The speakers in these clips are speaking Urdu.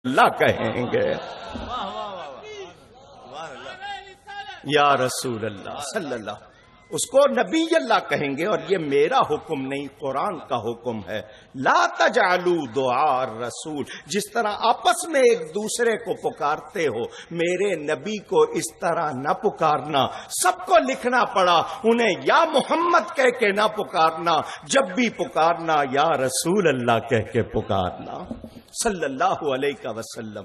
اللہ کہیں گے یا رسول اللہ صلی اللہ، اس کو نبی اللہ کہیں گے. اور یہ میرا حکم نہیں، قرآن کا حکم ہے. لا تجعلوا دعاء الرسول، جس طرح آپس میں ایک دوسرے کو پکارتے ہو، میرے نبی کو اس طرح نہ پکارنا. سب کو لکھنا پڑا، انہیں یا محمد کہہ کے نہ پکارنا، جب بھی پکارنا یا رسول اللہ کہہ کے پکارنا صلی اللہ علیہ وسلم.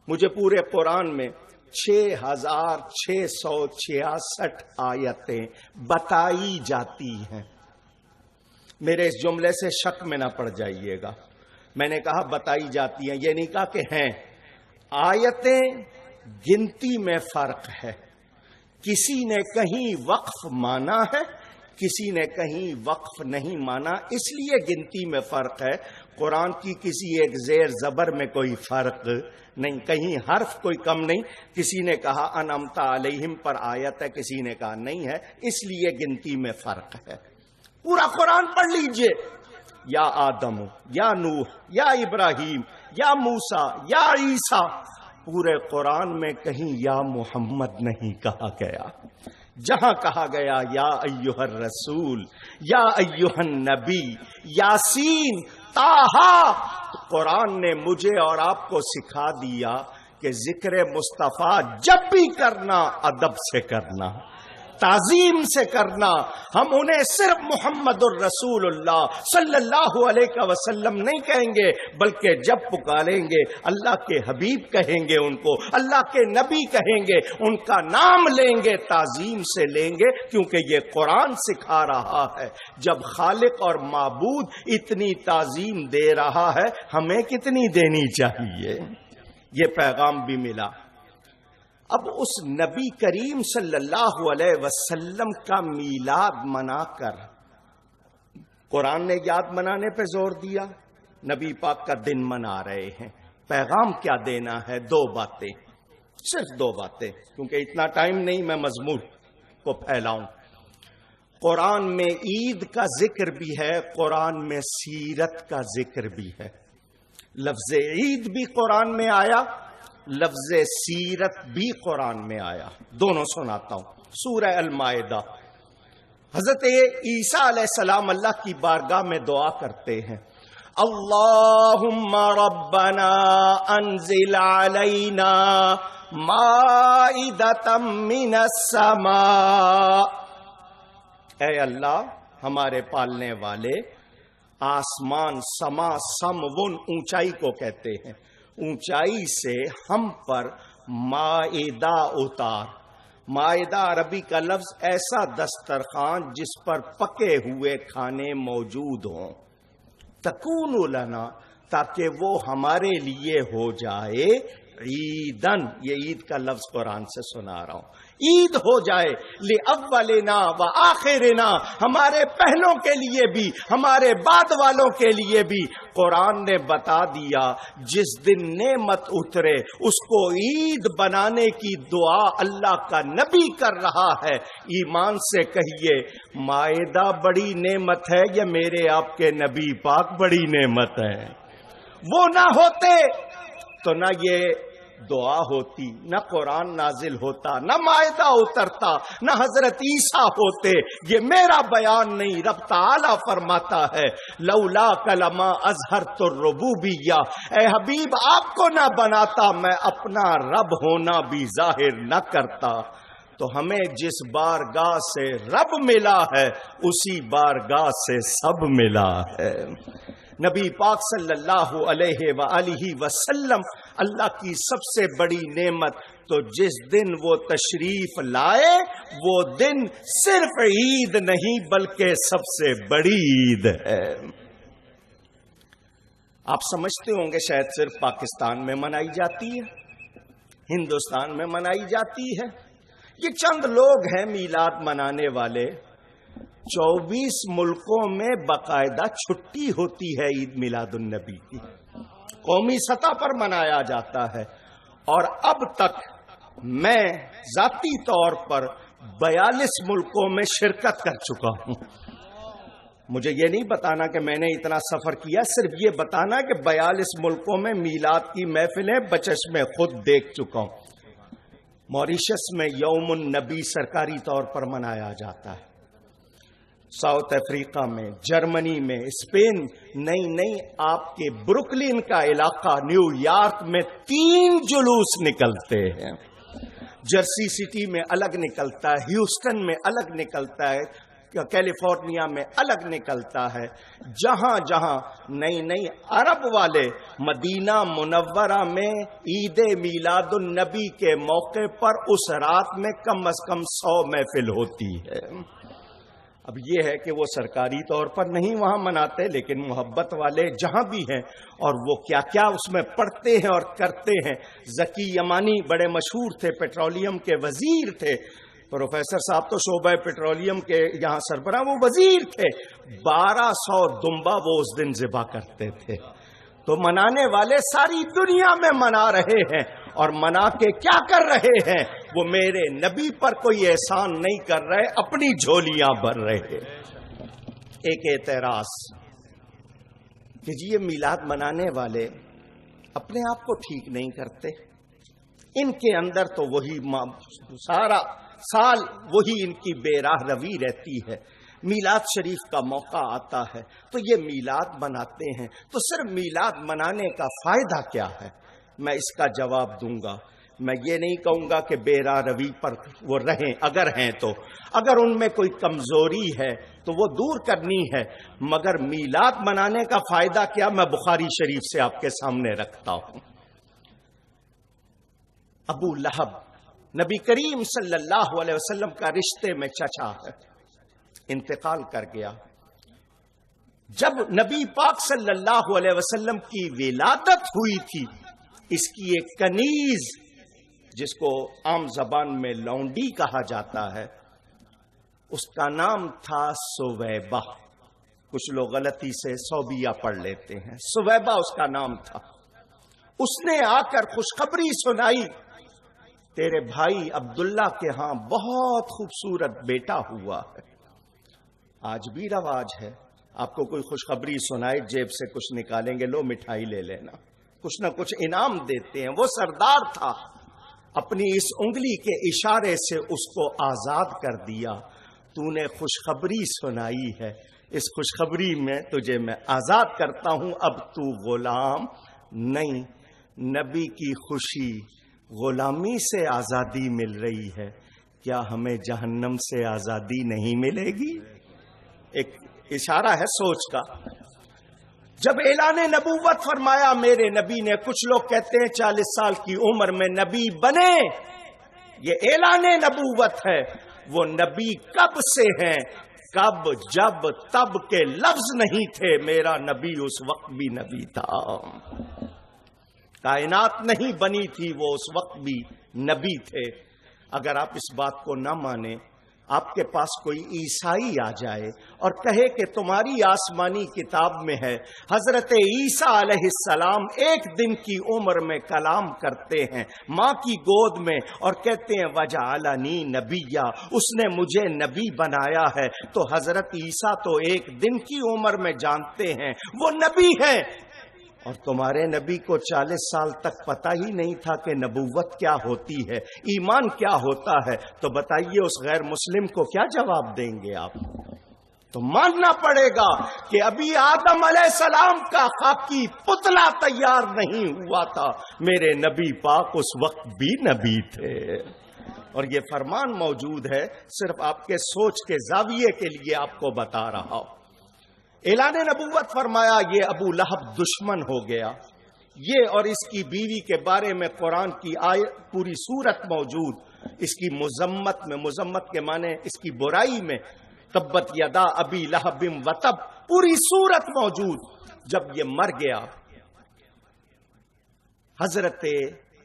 مجھے پورے قرآن میں 6666 آیتیں بتائی جاتی ہیں. میرے اس جملے سے شک میں نہ پڑ جائیے گا. میں نے کہا بتائی جاتی ہیں، یہ نہیں کہا کہ ہیں. آیتیں گنتی میں فرق ہے. کسی نے کہیں وقف مانا ہے، کسی نے کہیں وقف نہیں مانا، اس لیے گنتی میں فرق ہے. قرآن کی کسی ایک زیر زبر میں کوئی فرق نہیں، کہیں حرف کوئی کم نہیں. کسی نے کہا انعمت علیہم پر آیت ہے، کسی نے کہا نہیں ہے، اس لیے گنتی میں فرق ہے. پورا قرآن پڑھ لیجئے، یا آدم، یا نوح، یا ابراہیم، یا موسیٰ، یا عیسیٰ، پورے قرآن میں کہیں یا محمد نہیں کہا گیا. جہاں کہا گیا یا ایھا الرسول، یا ایھا النبی، یاسین، طٰہٰ، قرآن نے مجھے اور آپ کو سکھا دیا کہ ذکر مصطفیٰ جب بھی کرنا ادب سے کرنا، تعظیم سے کرنا. ہم انہیں صرف محمد الرسول اللہ صلی اللہ علیہ وسلم نہیں کہیں گے، بلکہ جب پکاریں گے اللہ کے حبیب کہیں گے، ان کو اللہ کے نبی کہیں گے، ان کا نام لیں گے، تعظیم سے لیں گے، کیونکہ یہ قرآن سکھا رہا ہے. جب خالق اور معبود اتنی تعظیم دے رہا ہے، ہمیں کتنی دینی چاہیے. یہ پیغام بھی ملا. اب اس نبی کریم صلی اللہ علیہ وسلم کا میلاد منا کر قرآن نے یاد منانے پہ زور دیا، نبی پاک کا دن منا رہے ہیں. پیغام کیا دینا ہے؟ 2 باتیں، صرف 2 باتیں، کیونکہ اتنا ٹائم نہیں میں مضمون کو پھیلاؤں. قرآن میں عید کا ذکر بھی ہے، قرآن میں سیرت کا ذکر بھی ہے. لفظ عید بھی قرآن میں آیا، لفظ سیرت بھی قرآن میں آیا. دونوں سناتا ہوں. سورہ المائدہ، حضرت عیسیٰ علیہ السلام اللہ کی بارگاہ میں دعا کرتے ہیں، اللہم ربنا انزل علینا مائدۃ من السماء. اے اللہ ہمارے پالنے والے، آسمان، سما، سمون اونچائی کو کہتے ہیں، اونچائی سے ہم پر مائدہ اتار. مائدہ عربی کا لفظ ایسا دسترخوان جس پر پکے ہوئے کھانے موجود ہوں. تکون لنا، تاکہ وہ ہمارے لیے ہو جائے عیدن. یہ عید کا لفظ قرآن سے سنا رہا ہوں. عید ہو جائے لأولنا و آخرنا، ہمارے پہلوں کے لیے بھی ہمارے بعد والوں کے لیے بھی. قرآن نے بتا دیا جس دن نعمت اترے اس کو عید بنانے کی دعا اللہ کا نبی کر رہا ہے. ایمان سے کہیے مائدہ بڑی نعمت ہے یا میرے آپ کے نبی پاک بڑی نعمت ہے؟ وہ نہ ہوتے تو نہ یہ دعا ہوتی، نہ قرآن نازل ہوتا، نہ مائدہ اترتا، نہ حضرت عیسیٰ ہوتے. یہ میرا بیان نہیں، رب تعالی فرماتا ہے لولا کلمہ اظہرت الربوبیہ، اے حبیب آپ کو نہ بناتا میں اپنا رب ہونا بھی ظاہر نہ کرتا. تو ہمیں جس بارگاہ سے رب ملا ہے اسی بارگاہ سے سب ملا ہے. نبی پاک صلی اللہ علیہ وآلہ وسلم اللہ کی سب سے بڑی نعمت. تو جس دن وہ تشریف لائے وہ دن صرف عید نہیں بلکہ سب سے بڑی عید ہے. آپ سمجھتے ہوں گے شاید صرف پاکستان میں منائی جاتی ہے، ہندوستان میں منائی جاتی ہے. یہ چند لوگ ہیں میلاد منانے والے. 24 ملکوں میں باقاعدہ چھٹی ہوتی ہے عید میلاد النبی کی، قومی سطح پر منایا جاتا ہے. اور اب تک میں ذاتی طور پر 42 ملکوں میں شرکت کر چکا ہوں. مجھے یہ نہیں بتانا کہ میں نے اتنا سفر کیا، صرف یہ بتانا کہ 42 ملکوں میں میلاد کی محفلیں بچش میں خود دیکھ چکا ہوں۔ موریشس میں یوم النبی سرکاری طور پر منایا جاتا ہے، ساؤتھ افریقہ میں، جرمنی میں، اسپین، نہیں آپ کے بروکلن کا علاقہ نیو یارک میں 3 جلوس نکلتے ہیں، جرسی سٹی میں الگ نکلتا ہے، ہیوسٹن میں الگ نکلتا ہے، کیلیفورنیا میں الگ نکلتا ہے، جہاں جہاں نئی عرب والے مدینہ منورہ میں عید میلاد النبی کے موقع پر اس رات میں کم از کم 100 محفل ہوتی ہے۔ اب یہ ہے کہ وہ سرکاری طور پر نہیں وہاں مناتے، لیکن محبت والے جہاں بھی ہیں اور وہ کیا کیا اس میں پڑھتے ہیں اور کرتے ہیں۔ ذکی یمانی بڑے مشہور تھے، پیٹرولیم کے وزیر تھے، پروفیسر صاحب تو شعبہ پیٹرولیم کے یہاں سربراہ، وہ وزیر تھے، 1200 دمبا وہ اس دن ذبح کرتے تھے۔ تو منانے والے ساری دنیا میں منا رہے ہیں، اور منا کے کیا کر رہے ہیں؟ وہ میرے نبی پر کوئی احسان نہیں کر رہے، اپنی جھولیاں بھر رہے۔ ایک اعتراض کہ جی یہ میلاد منانے والے اپنے آپ کو ٹھیک نہیں کرتے، ان کے اندر تو وہی سارا سال وہی ان کی بے راہ روی رہتی ہے، میلاد شریف کا موقع آتا ہے تو یہ میلاد مناتے ہیں، تو صرف میلاد منانے کا فائدہ کیا ہے؟ میں اس کا جواب دوں گا۔ میں یہ نہیں کہوں گا کہ بے راہ روی پر وہ رہیں، اگر ہیں تو، اگر ان میں کوئی کمزوری ہے تو وہ دور کرنی ہے، مگر میلاد منانے کا فائدہ کیا؟ میں بخاری شریف سے آپ کے سامنے رکھتا ہوں۔ ابو لہب نبی کریم صلی اللہ علیہ وسلم کا رشتے میں چچا ہے، انتقال کر گیا۔ جب نبی پاک صلی اللہ علیہ وسلم کی ولادت ہوئی تھی، اس کی ایک کنیز جس کو عام زبان میں لونڈی کہا جاتا ہے، اس کا نام تھا سویبہ، کچھ لوگ غلطی سے صوبیہ پڑھ لیتے ہیں، سویبہ اس کا نام تھا۔ اس نے آ کر خوشخبری سنائی، تیرے بھائی عبداللہ کے ہاں بہت خوبصورت بیٹا ہوا ہے۔ آج بھی رواج ہے، آپ کو کوئی خوشخبری سنائے جیب سے کچھ نکالیں گے، لو مٹھائی لے لینا، کچھ نہ کچھ انعام دیتے ہیں۔ وہ سردار تھا، اپنی اس انگلی کے اشارے سے اس کو آزاد کر دیا۔ تو نے خوشخبری سنائی ہے، اس خوشخبری میں تجھے میں آزاد کرتا ہوں، اب تو غلام نہیں۔ نبی کی خوشی، غلامی سے آزادی مل رہی ہے، کیا ہمیں جہنم سے آزادی نہیں ملے گی؟ ایک اشارہ ہے سوچ کا۔ جب اعلان نبوت فرمایا میرے نبی نے، کچھ لوگ کہتے ہیں 40 سال کی عمر میں نبی بنے، یہ اعلان نبوت ہے۔ وہ نبی کب سے ہیں؟ کب؟ جب تب کے لفظ نہیں تھے، میرا نبی اس وقت بھی نبی تھا، کائنات نہیں بنی تھی، وہ اس وقت بھی نبی تھے۔ اگر آپ اس بات کو نہ مانیں، آپ کے پاس کوئی عیسائی آ جائے اور کہے کہ تمہاری آسمانی کتاب میں ہے حضرت عیسیٰ علیہ السلام 1 دن کی عمر میں کلام کرتے ہیں ماں کی گود میں، اور کہتے ہیں وجعلنی نبیّا، اس نے مجھے نبی بنایا ہے، تو حضرت عیسیٰ تو 1 دن کی عمر میں جانتے ہیں وہ نبی ہیں، اور تمہارے نبی کو 40 سال تک پتہ ہی نہیں تھا کہ نبوت کیا ہوتی ہے، ایمان کیا ہوتا ہے، تو بتائیے اس غیر مسلم کو کیا جواب دیں گے آپ؟ تو ماننا پڑے گا کہ ابھی آدم علیہ السلام کا خاکی پتلا تیار نہیں ہوا تھا، میرے نبی پاک اس وقت بھی نبی تھے، اور یہ فرمان موجود ہے، صرف آپ کے سوچ کے زاویے کے لیے آپ کو بتا رہا ہوں۔ اعلان نبوت فرمایا، یہ ابو لہب دشمن ہو گیا۔ یہ اور اس کی بیوی کے بارے میں قرآن کی پوری سورت موجود، اس کی مذمت کے معنی اس کی برائی میں، تبت یدا ابی لہب وتب، پوری سورت موجود۔ جب یہ مر گیا، حضرت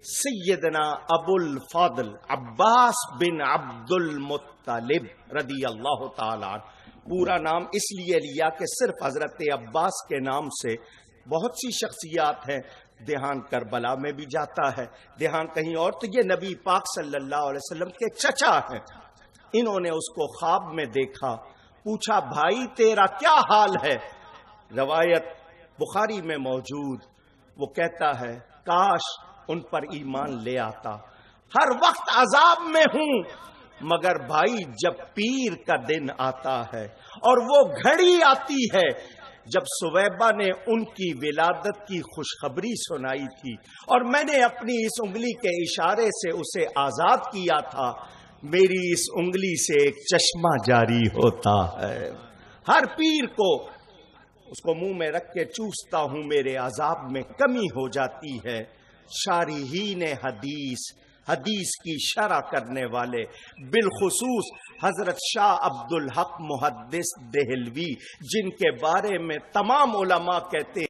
سیدنا ابو الفاضل عباس بن عبد المطلب رضی اللہ تعالی عنہ، پورا نام اس لیے لیا کہ صرف حضرت عباس کے نام سے بہت سی شخصیات ہیں، دھیان کربلا میں بھی جاتا ہے، دھیان کہیں اور، تو یہ نبی پاک صلی اللہ علیہ وسلم کے چچا ہیں۔ انہوں نے اس کو خواب میں دیکھا پوچھا بھائی تیرا کیا حال ہے؟ روایت بخاری میں موجود، وہ کہتا ہے کاش ان پر ایمان لے آتا، ہر وقت عذاب میں ہوں، مگر بھائی جب پیر کا دن آتا ہے اور وہ گھڑی آتی ہے جب سویبہ نے ان کی ولادت کی خوشخبری سنائی تھی اور میں نے اپنی اس انگلی کے اشارے سے اسے آزاد کیا تھا، میری اس انگلی سے ایک چشمہ جاری ہوتا ہے، ہر پیر کو اس کو منہ میں رکھ کے چوستا ہوں، میرے عذاب میں کمی ہو جاتی ہے۔ شارحین حدیث کی شرح کرنے والے، بالخصوص حضرت شاہ عبد الحق محدث دہلوی، جن کے بارے میں تمام علماء کہتے ہیں